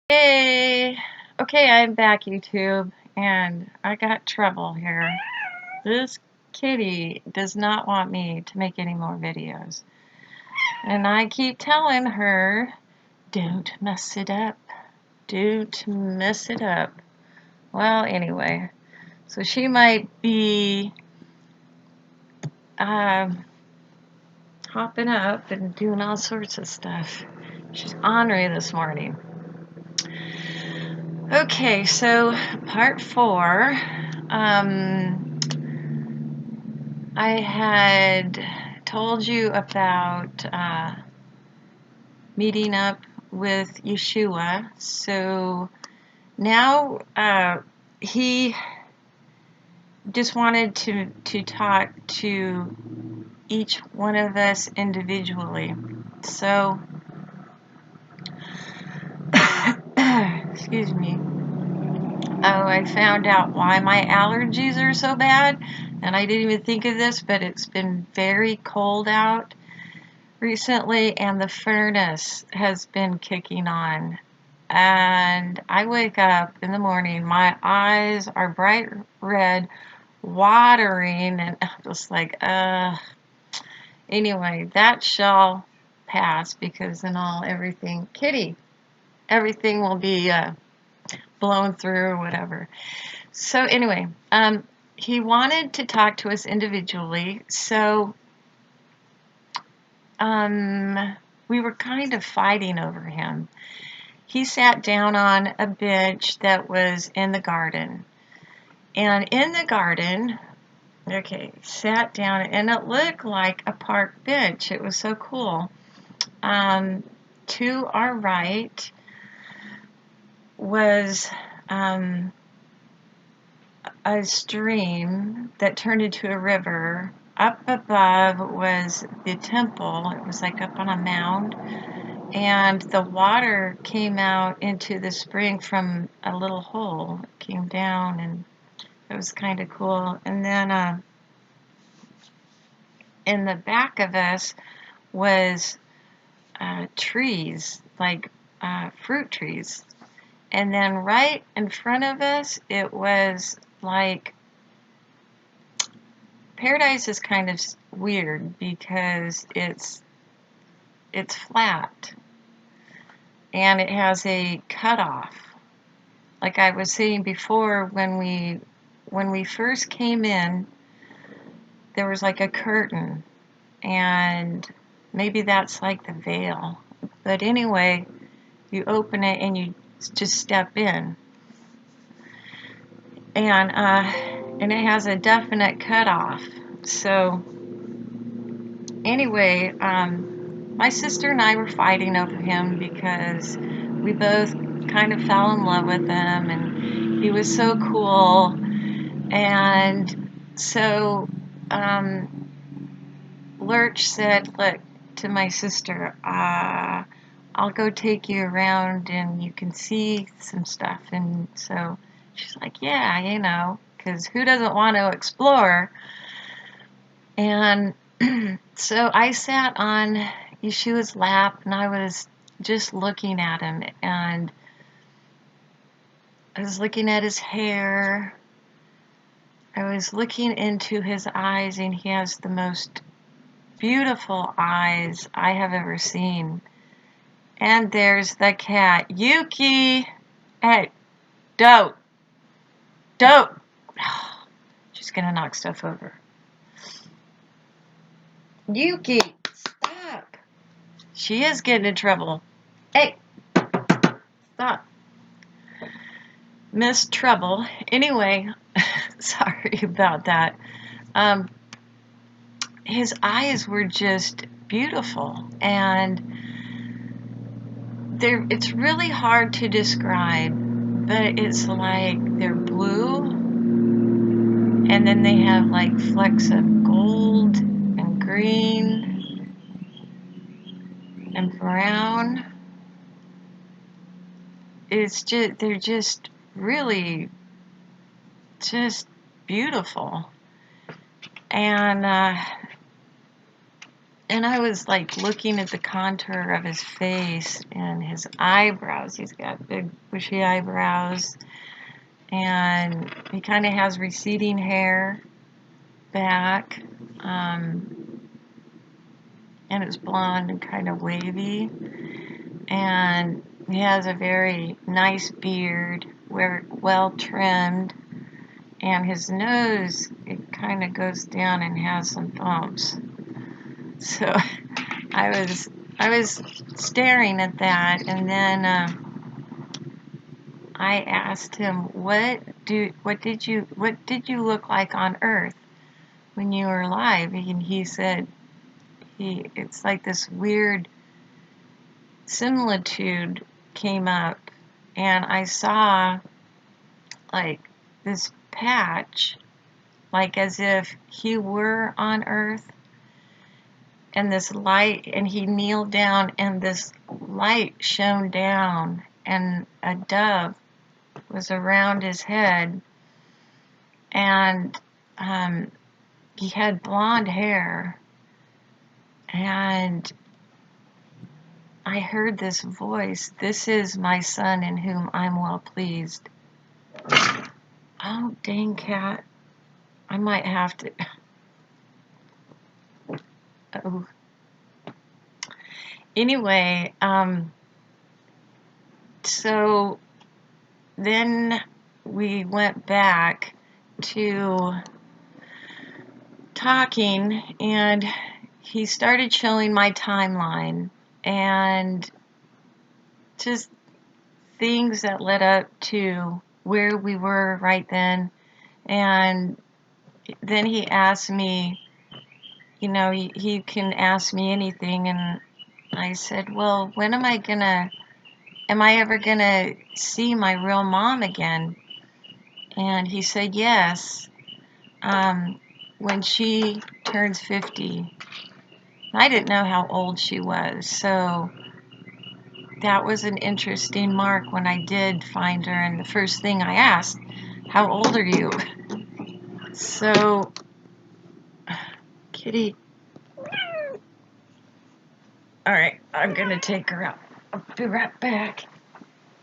Hey, okay, I'm back, YouTube, and I got trouble here. This kitty does not want me to make any more videos, and I keep telling her, don't mess it up, don't mess it up. Well, anyway, so she might be hopping up and doing all sorts of stuff. She's ornery this morning. Okay, so part 4. I had told you about meeting up with Yeshua. So now he just wanted to talk to each one of us individually. So, excuse me. Oh, I found out why my allergies are so bad, and I didn't even think of this, but it's been very cold out recently, and the furnace has been kicking on. And I wake up in the morning, my eyes are bright red, watering, and I'm just like, Anyway, that shall pass because then everything, everything will be blown through or whatever. So anyway, he wanted to talk to us individually, so we were kind of fighting over him. He sat down on a bench that was in the garden. And in the garden, sat down, and it looked like a park bench. It was so cool. To our right was a stream that turned into a river. Up above was the temple. It was like up on a mound. And the water came out into the spring from a little hole. It came down, and it was kind of cool. And then in the back of us was trees, like fruit trees. And then right in front of us, it was like, paradise is kind of weird because it's flat and it has a cutoff. Like I was saying before, when we first came in, there was like a curtain, and maybe that's like the veil. But anyway, you open it and you just step in, and it has a definite cutoff. So anyway, my sister and I were fighting over him because we both kind of fell in love with him, and he was so cool. And so Lurch said, look, to my sister, I'll go take you around and you can see some stuff. And so she's like, yeah, because who doesn't want to explore? And so I sat on Yeshua's lap, and I was just looking at him, and I was looking at his hair. I was looking into his eyes, and he has the most beautiful eyes I have ever seen. And there's the cat, Yuki. Hey, don't. She's gonna knock stuff over. Yuki, stop. She is getting in trouble. Hey, stop. Miss Trouble. Anyway, sorry about that. His eyes were just beautiful, and it's really hard to describe, but it's like they're blue, and then they have like flecks of gold and green and brown. They're just really just beautiful. And And I was like looking at the contour of his face and his eyebrows. He's got big bushy eyebrows, and he kind of has receding hair back, and it's blonde and kind of wavy. And he has a very nice beard, well trimmed, and his nose, it kind of goes down and has some bumps. So I was staring at that, and then I asked him, what did you look like on Earth when you were alive? And he said, it's like this weird similitude came up, and I saw like this patch, like as if he were on Earth, and this light, and he kneeled down, and this light shone down, and a dove was around his head, and he had blonde hair, and I heard this voice, "This is my son in whom I'm well pleased." Oh, dang cat. I might have to. Oh. Anyway, so then we went back to talking, and he started showing my timeline and just things that led up to where we were right then. And then he asked me, he can ask me anything, and I said, well, when am I ever gonna see my real mom again? And he said, yes, when she turns 50. I didn't know how old she was, so that was an interesting mark when I did find her, and the first thing I asked, how old are you? So, Kitty, alright, I'm gonna take her out. I'll be right back.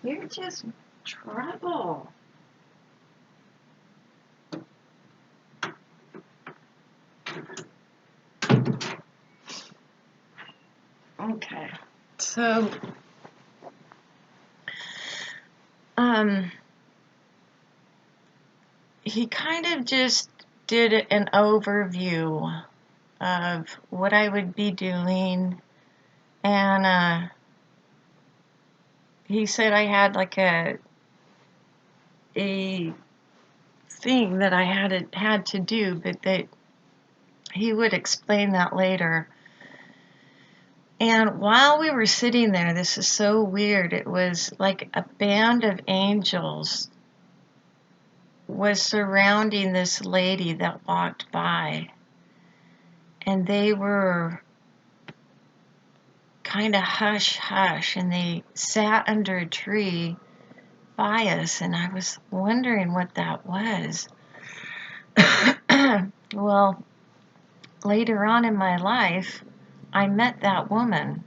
You're just trouble. Okay, so, he kind of just did an overview of what I would be doing, and he said I had like a thing that I had to do, but that he would explain that later. And while we were sitting there, this is so weird, it was like a band of angels was surrounding this lady that walked by, and they were kind of hush hush, and they sat under a tree by us, and I was wondering what that was. Well, later on in my life, I met that woman.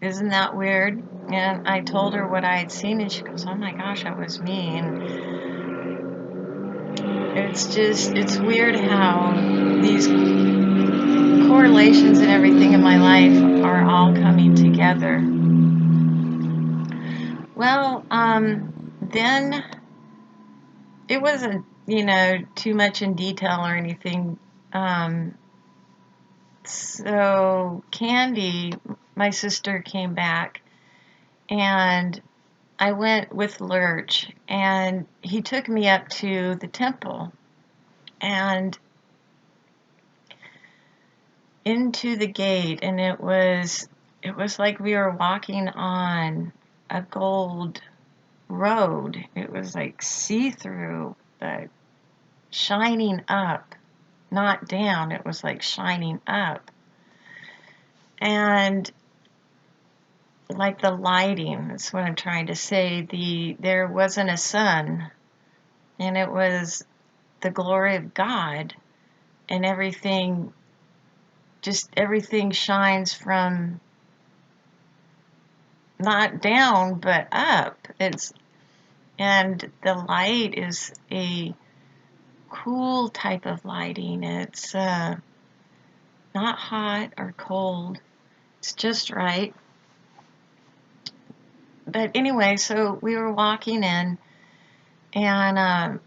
Isn't that weird? And I told her what I had seen, and she goes, oh my gosh, that was me. And it's weird how these correlations and everything in my life are all coming together. Well, then it wasn't, too much in detail or anything. So Candy, my sister, came back, and I went with Lurch, and he took me up to the temple and into the gate, and it was like we were walking on a gold road. It was like see-through, but shining up, not down. It was like shining up. And like the lighting, that's what I'm trying to say. There wasn't a sun, and it was the glory of God, and everything just everything shines from not down but up. And the light is a cool type of lighting. It's not hot or cold. It's just right. But anyway, so we were walking in, and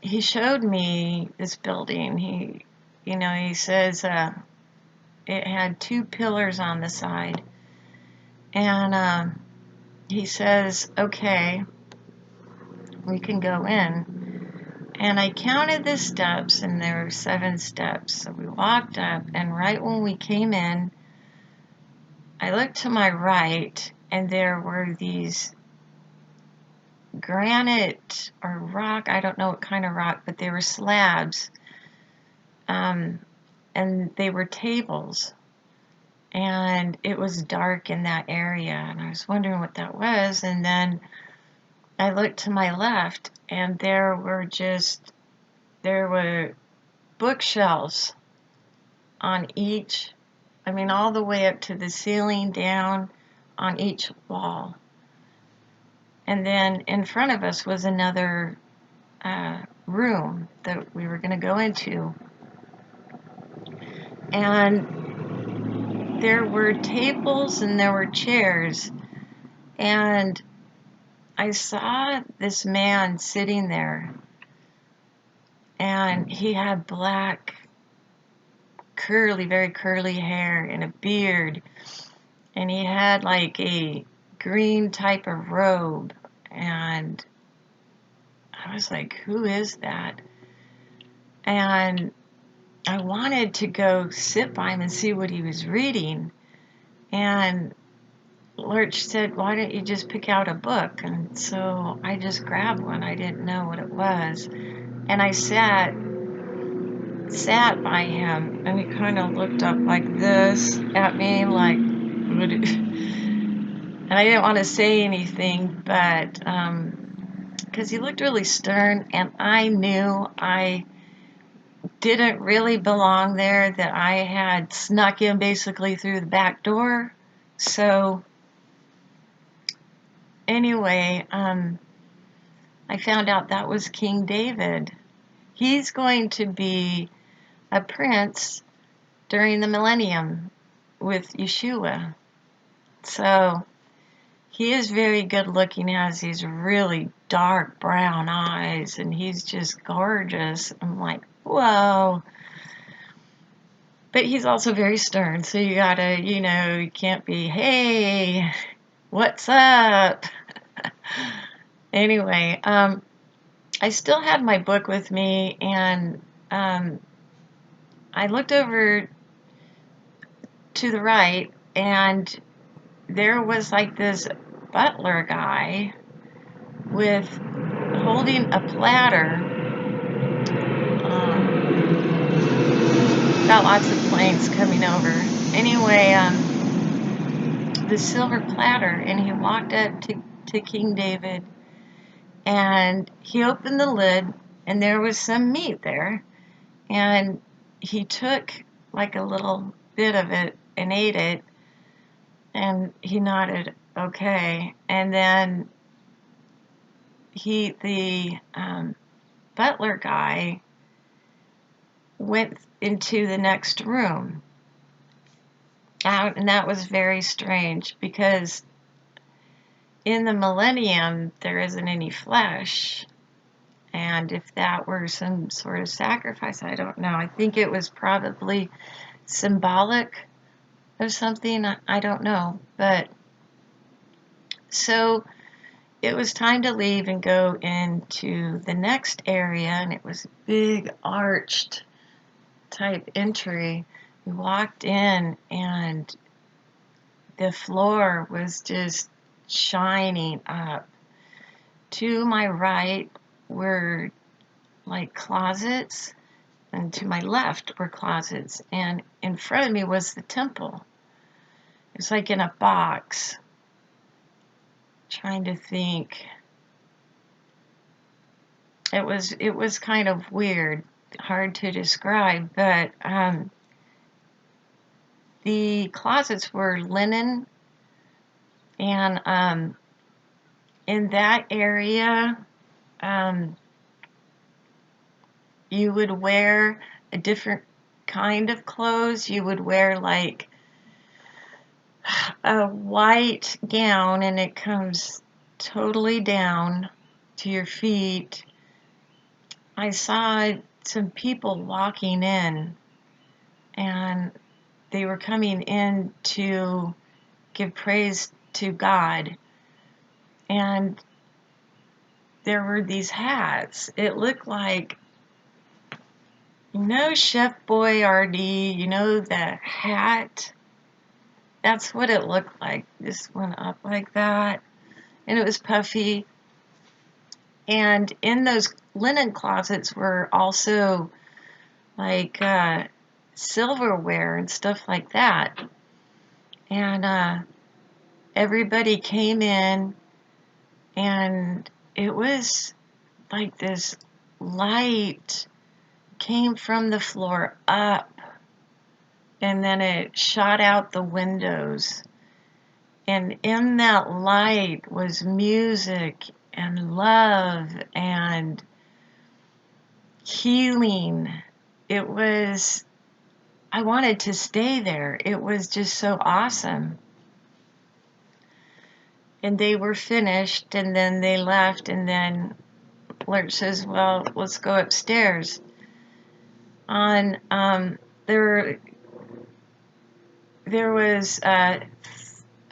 he showed me this building. He says it had 2 pillars on the side, and he says, "Okay, we can go in." And I counted the steps, and there were 7 steps. So we walked up, and right when we came in, I looked to my right, and there were these granite or rock, I don't know what kind of rock, but they were slabs, and they were tables, and it was dark in that area, and I was wondering what that was. And then I looked to my left, and there were bookshelves on each, all the way up to the ceiling, down on each wall. And then in front of us was another room that we were going to go into. And there were tables and there were chairs. And I saw this man sitting there. And he had black, very curly hair and a beard. And he had like a green type of robe. And I was like, who is that? And I wanted to go sit by him and see what he was reading. And Lurch said, why don't you just pick out a book? And so I just grabbed one. I didn't know what it was. And I sat by him, and he kind of looked up like this at me, like, and I didn't want to say anything, but because he looked really stern, and I knew I didn't really belong there, that I had snuck in basically through the back door. So anyway, I found out that was King David. He's going to be a prince during the millennium with Yeshua. So he is very good looking. He has these really dark brown eyes, and he's just gorgeous. I'm like, whoa. But he's also very stern, so you gotta, you can't be, hey, what's up? Anyway, I still had my book with me, and I looked over to the right, and there was like this butler guy with holding a platter. Got lots of planes coming over. Anyway, the silver platter, and he walked up to King David, and he opened the lid, and there was some meat there, and he took like a little bit of it and ate it, and he nodded okay. And then the butler guy went into the next room. And that was very strange, because in the millennium there isn't any flesh. And if that were some sort of sacrifice, I don't know. I think it was probably symbolic of something. I don't know. But so it was time to leave and go into the next area, and it was a big arched type entry. We walked in, and the floor was just shining up. To my right were like closets, and to my left were closets, and in front of me was the temple. It was like in a box. Trying to think. It was kind of weird, hard to describe, but the closets were linen, and in that area, um, you would wear a different kind of clothes. You would wear like a white gown, and it comes totally down to your feet. I saw some people walking in, and they were coming in to give praise to God. And there were these hats. It looked like, Chef Boyardee, the hat? That's what it looked like. This went up like that. And it was puffy. And in those linen closets were also like silverware and stuff like that. And everybody came in, and it was like this light came from the floor up, and then it shot out the windows. And in that light was music and love and healing. I wanted to stay there. It was just so awesome. And they were finished, and then they left, and then Lurch says, well, let's go upstairs. There was, I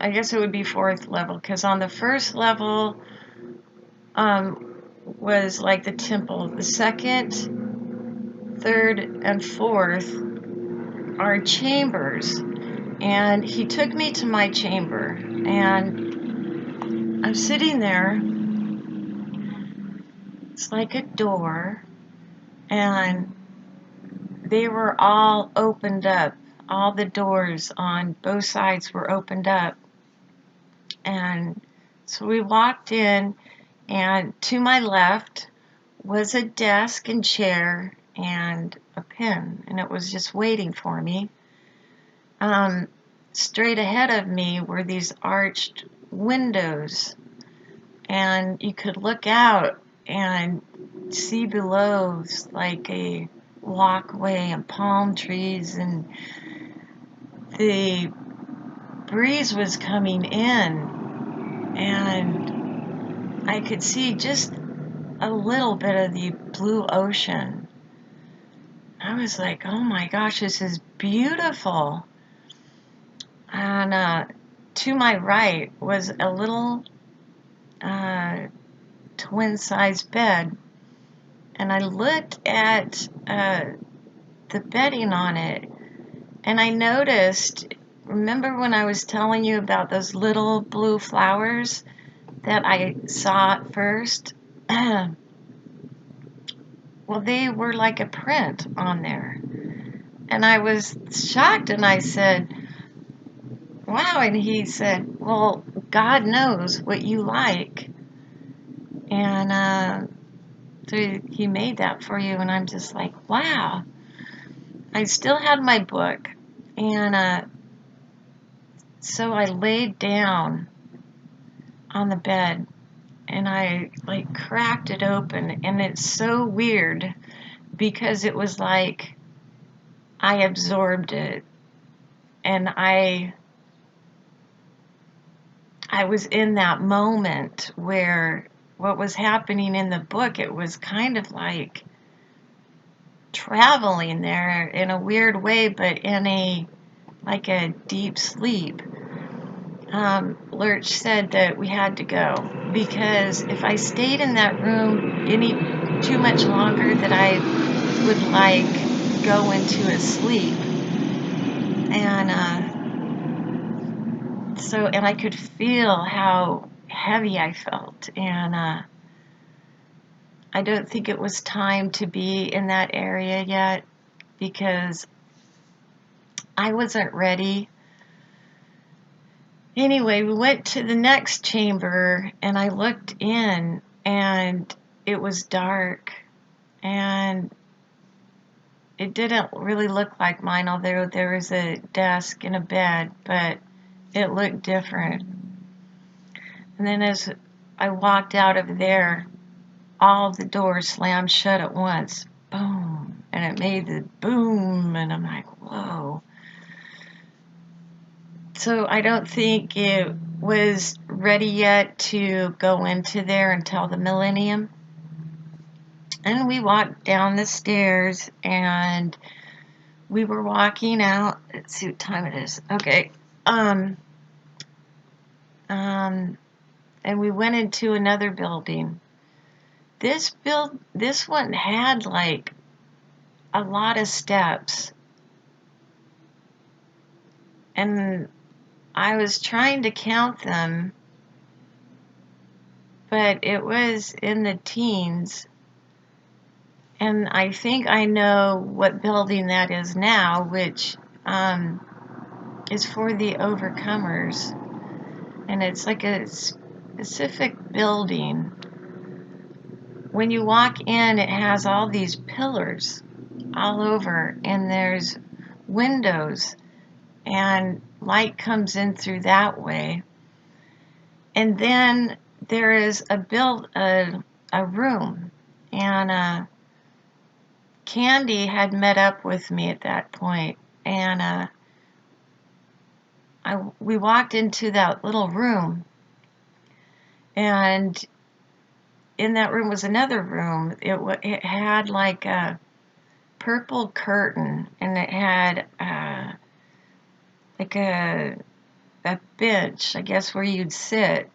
guess it would be fourth level, because on the first level was like the temple. The second, third, and fourth are chambers. And he took me to my chamber, and I'm sitting there. It's like a door, and they were all opened up. All the doors on both sides were opened up. And so we walked in, and to my left was a desk and chair and a pen, and it was just waiting for me. Straight ahead of me were these arched windows, and you could look out and see below like a walkway and palm trees, and the breeze was coming in, and I could see just a little bit of the blue ocean. I was like, oh my gosh, this is beautiful. And to my right was a little twin-size bed, and I looked at the bedding on it, and I noticed, remember when I was telling you about those little blue flowers that I saw at first? Well, they were like a print on there. And I was shocked, and I said, wow. And he said, well, God knows what you like. And so he made that for you. And I'm just like, wow. I still had my book. And so I laid down on the bed, and I like cracked it open. And it's so weird because it was like I absorbed it, and I was in that moment where what was happening in the book, it was kind of like traveling there in a weird way, but in a deep sleep. Lurch said that we had to go because if I stayed in that room any too much longer, that I would go into a sleep. And I could feel how heavy I felt, and I don't think it was time to be in that area yet because I wasn't ready. Anyway, we went to the next chamber, and I looked in, and it was dark, and it didn't really look like mine, although there was a desk and a bed, but it looked different. And then as I walked out of there, all the doors slammed shut at once. Boom. And it made the boom, and I'm like, whoa. So I don't think it was ready yet to go into there until the millennium. And we walked down the stairs, and we were walking out. Let's see what time it is. Okay. And we went into another building. This one had like a lot of steps. And I was trying to count them, but it was in the teens. And I think I know what building that is now, which is for the overcomers. And it's like a specific building. When you walk in, it has all these pillars all over, and there's windows, and light comes in through that way. And then there is a room, and Candy had met up with me at that point, and we walked into that little room, and in that room was another room. It had like a purple curtain, and it had like a bench, I guess, where you'd sit.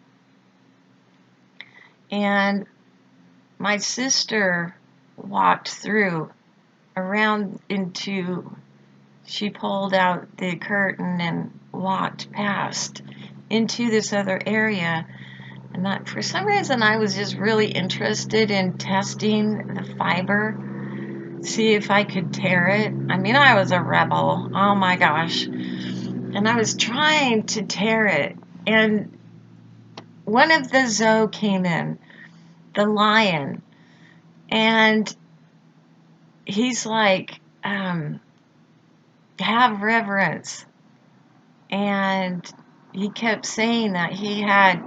And my sister walked through around into, she pulled out the curtain and walked past into this other area. And that, for some reason, I was just really interested in testing the fiber, see if I could tear it. I mean, I was a rebel. Oh my gosh. And I was trying to tear it. And one of the Zoe came in, the lion, and he's like, have reverence. And he kept saying that he had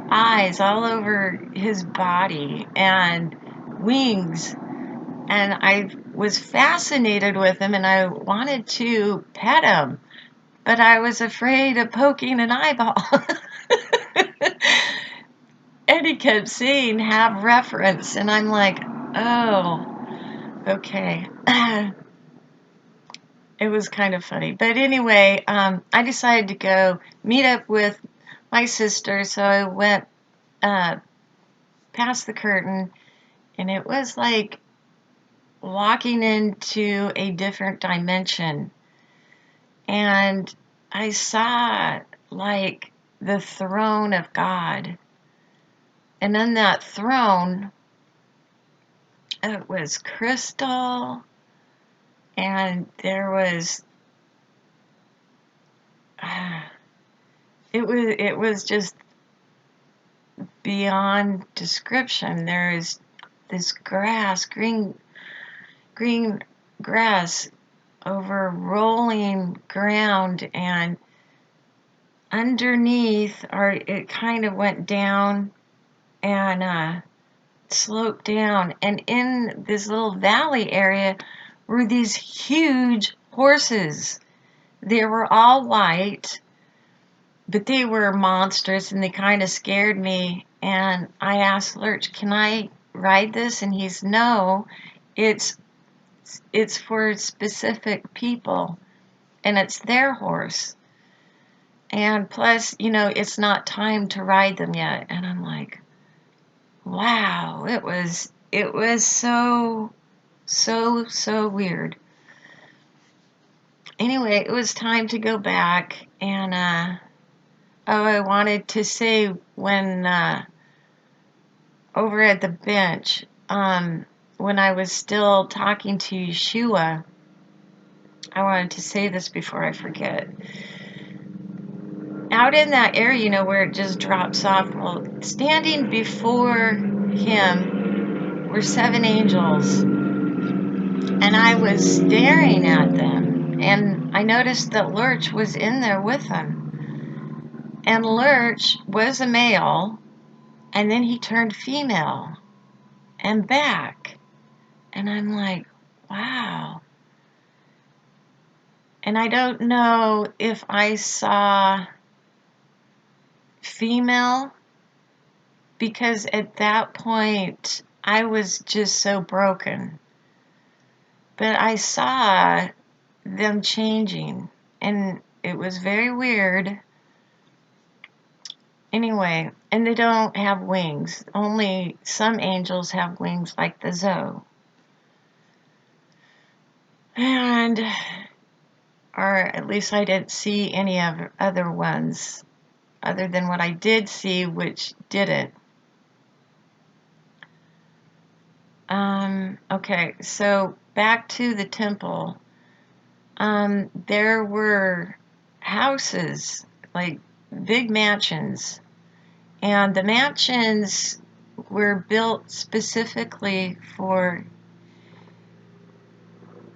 eyes all over his body and wings. And I was fascinated with him, and I wanted to pet him, but I was afraid of poking an eyeball. And he kept saying, have reverence. And I'm like, oh, okay. It was kind of funny. But anyway, I decided to go meet up with my sister. So I went past the curtain, and it was like walking into a different dimension. And I saw like the throne of God. And on that throne, it was crystal, and there was it was just beyond description. There is this grass, green grass over rolling ground, and underneath, or it kind of went down and sloped down, and in this little valley area were these huge horses. They were all white, but they were monstrous, and they kind of scared me. And I asked Lurch, can I ride this? And he's, no, it's for specific people, and it's their horse. And plus, it's not time to ride them yet. And I'm like, wow, it was so weird. Anyway, it was time to go back, and I wanted to say, when over at the bench, when I was still talking to Yeshua, I wanted to say this before I forget. Out in that area, where it just drops off, well, standing before him were 7 angels. And I was staring at them, and I noticed that Lurch was in there with them. And Lurch was a male, and then he turned female and back. And I'm like, wow. And I don't know if I saw female, because at that point I was just so broken. But I saw them changing, and it was very weird. Anyway, and they don't have wings. Only some angels have wings, like the Zoe. And, or at least I didn't see any of other ones, other than what I did see, which didn't. Okay, so back to the temple. There were houses, like big mansions, and the mansions were built specifically for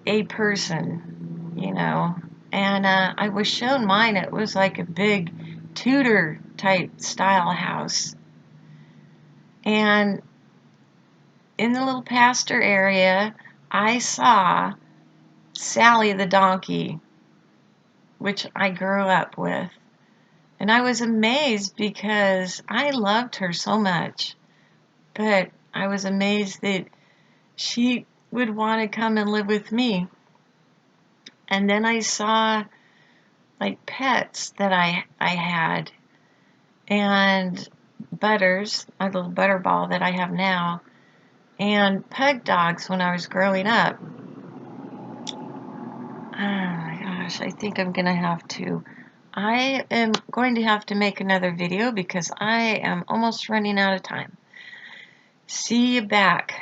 a person, you know. And I was shown mine. It was like a big Tudor type style house. And in the little pasture area, I saw Sally the donkey, which I grew up with. And I was amazed because I loved her so much. But I was amazed that she would want to come and live with me. And then I saw like pets that I had, and Butters, my little butterball that I have now, and pug dogs when I was growing up. Oh my gosh, I think I'm gonna have to. I am going to have to make another video because I am almost running out of time. See you back.